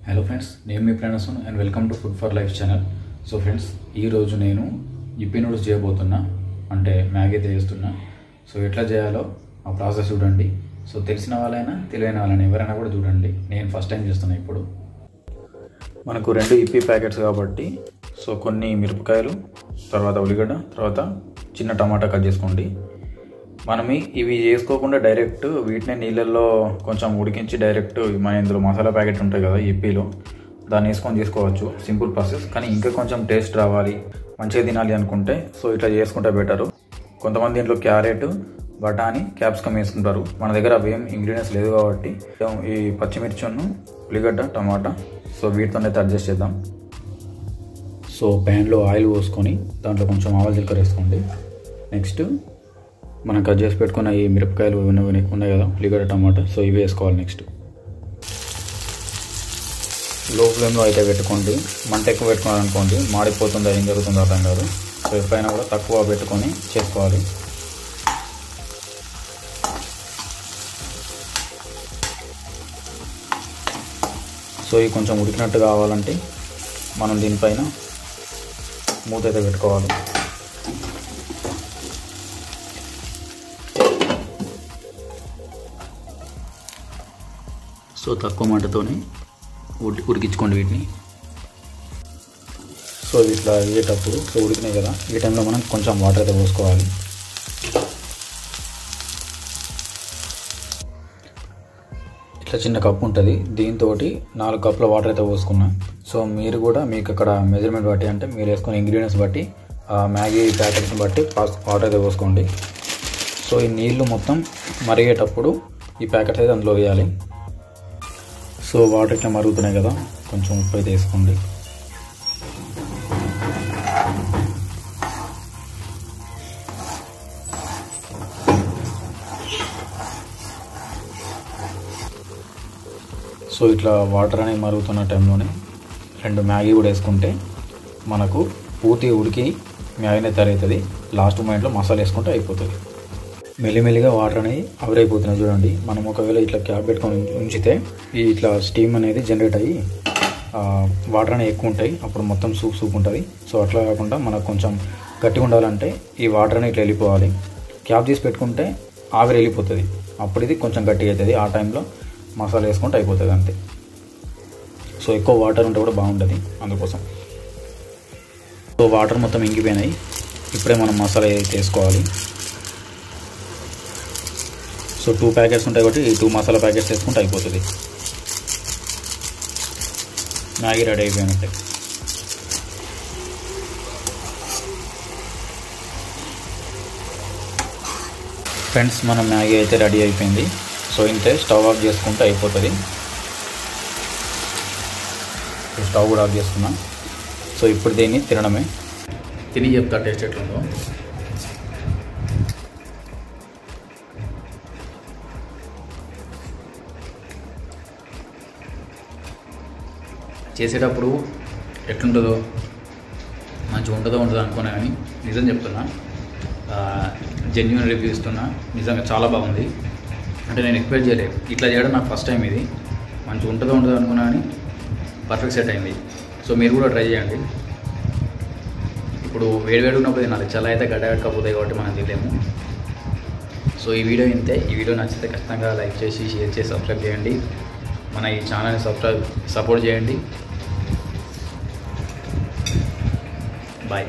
Hello friends, నేను మీ ప్రణసన్ and welcome to food for life channel. So friends, ఈరోజు నేను ఇప్పి నూడిల్స్ చేయబోతున్నా, అంటే మ్యాగీ చేస్తున్నా. సో ఎట్లా చేయాలో ఆ ప్రాసెస్ చూడండి. సో తెలిసిన వాళ్ళైనా తెలియని వాళ్ళైనా ఎవరైనా కూడా చూడండి. నేను ఫస్ట్ టైం చేస్తున్నా. ఇప్పుడు మనకు 2 ఇప్పి ప్యాకెట్స్ కాబట్టి సో కొన్ని మిరపకాయలు, తర్వాత ఉల్లిగడ్డ, తర్వాత చిన్న టమాటా కట్ చేసుకోండి. మనం ఇవి చేసుకోకుండా డైరెక్ట్ వీటిని నీళ్ళల్లో కొంచెం ఉడికించి డైరెక్ట్ మన ఇందులో మసాలా ప్యాకెట్ ఉంటాయి కదా ఇప్పిలో, దాన్ని వేసుకొని చేసుకోవచ్చు. Simple process. కానీ ఇంకా కొంచెం టేస్ట్ రావాలి, మంచిగా తినాలి అనుకుంటే సో ఇట్లా చేసుకుంటే బెటరు. కొంతమంది దీంట్లో క్యారెట్, బఠానీ, క్యాప్సికమ్ వేసుకుంటారు. మన దగ్గర అవి ఏం ఇంగ్రీడియంట్స్ లేదు కాబట్టి ఈ పచ్చిమిర్చిను, ఉల్లిగడ్డ, టమాటా సో వీటితోనే అడ్జస్ట్ చేద్దాం. సో ప్యాన్లో ఆయిల్ పోసుకొని దాంట్లో కొంచెం ఆవాలు జీలకర్ర వేసుకోండి. నెక్స్ట్ మనం కట్ చేసి పెట్టుకున్న ఈ మిరపకాయలు ఉన్నాయి కదా, ఉల్లిగడ్డ, టమాటా సో ఇవి వేసుకోవాలి. నెక్స్ట్ లో ఫ్లేమ్లో అయితే పెట్టుకోండి. మంట ఎక్కువ పెట్టుకోవాలనుకోండి, మాడిపోతుందా ఏం జరుగుతుందో అర్థం కాదు. సో ఎప్పుడైనా కూడా తక్కువ పెట్టుకొని చేసుకోవాలి. సో ఇవి కొంచెం ఉడికినట్టు కావాలంటే మనం దీనిపైన మూత అయితే పెట్టుకోవాలి. సో తక్కువ మంటతోనే ఉడికించుకోండి వీటిని. సో ఇట్లా అయ్యేటప్పుడు సో ఉడికినాయి కదా, ఈ టైంలో మనం కొంచెం వాటర్ అయితే పోసుకోవాలి. ఇట్లా చిన్న కప్పు ఉంటుంది, దీంతో 4 కప్పుల వాటర్ అయితే పోసుకున్నా. సో మీరు కూడా మీకు అక్కడ మెజర్మెంట్ బట్టి, అంటే మీరు వేసుకునే ఇంగ్రీడియంట్స్ బట్టి, మ్యాగీ ప్యాకెట్స్ని బట్టి వాటర్ అయితే పోసుకోండి. సో ఈ నీళ్ళు మొత్తం మరిగేటప్పుడు ఈ ప్యాకెట్స్ అయితే అందులో వేయాలి. సో వాటర్ ఇట్లా మరుగుతున్నాయి కదా, కొంచెం ఉప్పు అయితే వేసుకోండి. సో ఇట్లా వాటర్ అనేది మరుగుతున్న టైంలోనే 2 మ్యాగీ కూడా వేసుకుంటే మనకు పూర్తిగా ఉడికి మ్యాగీనే తయారవుతుంది. లాస్ట్ మూమెంట్లో మసాలా వేసుకుంటే అయిపోతుంది. మెల్లిమెల్లిగా వాటర్ అనేది ఆవిరైపోతున్నాయి చూడండి. మనం ఒకవేళ ఇట్లా క్యాప్ పెట్టుకొని ఉంచితే ఈ ఇట్లా స్టీమ్ అనేది జనరేట్ అయ్యి వాటర్ అనేది ఎక్కువ ఉంటాయి, అప్పుడు మొత్తం సూప్ ఉంటుంది. సో అట్లా కాకుండా మనకు కొంచెం గట్టిగా ఉండాలంటే ఈ వాటర్ అనేది ఇట్లా వెళ్ళిపోవాలి. క్యాప్ తీసి పెట్టుకుంటే ఆవిరి వెళ్ళిపోతుంది, అప్పుడు ఇది కొంచెం గట్టిగా అవుతుంది. ఆ టైంలో మసాలా వేసుకుంటే అయిపోతుంది అంతే. సో ఎక్కువ వాటర్ ఉంటే కూడా బాగుంటుంది అందుకోసం. సో వాటర్ మొత్తం ఇంకిపోయినాయి. ఇప్పుడే మనం మసాలా వేసుకోవాలి. సో 2 ప్యాకెట్స్ ఉంటాయి కాబట్టి 2 మసాలా ప్యాకెట్స్ వేసుకుంటే అయిపోతుంది. మ్యాగీ రెడీ అయిపోయినట్టే. ఫ్రెండ్స్, మన మ్యాగీ అయితే రెడీ అయిపోయింది. సో ఇంతే, స్టవ్ ఆఫ్ చేసుకుంటే అయిపోతుంది. స్టవ్ కూడా ఆఫ్ చేసుకున్నాం. సో ఇప్పుడు దీన్ని తినడమే. తిని చెప్తా టేస్ట్ ఎట్లుందో. చేసేటప్పుడు ఎట్లుంటుందో, మంచిగా ఉంటుందో అనుకున్నా, కానీ నిజం చెప్తున్నా, జెన్యూన్ రివ్యూ ఇస్తున్నా. నిజంగా చాలా బాగుంది. అంటే నేను ఎక్స్పెక్ట్ చేయలేదు ఇట్లా చేయడం. నాకు ఫస్ట్ టైం ఇది. మంచిగా ఉంటుందో అనుకున్నా కానీ పర్ఫెక్ట్ సెట్ అయింది. సో మీరు కూడా ట్రై చేయండి. ఇప్పుడు వేడి ఉన్నప్పుడు తినాలి, చల్ల అయితే గడ్డగట్టకపోతాయి కాబట్టి మనం తినలేము. సో ఈ వీడియో ఇంతే. ఈ వీడియో నచ్చితే ఖచ్చితంగా లైక్ చేసి, షేర్ చేసి, సబ్స్క్రైబ్ చేయండి. మన ఈ ఛానల్ని సపోర్ట్ చేయండి. Bye.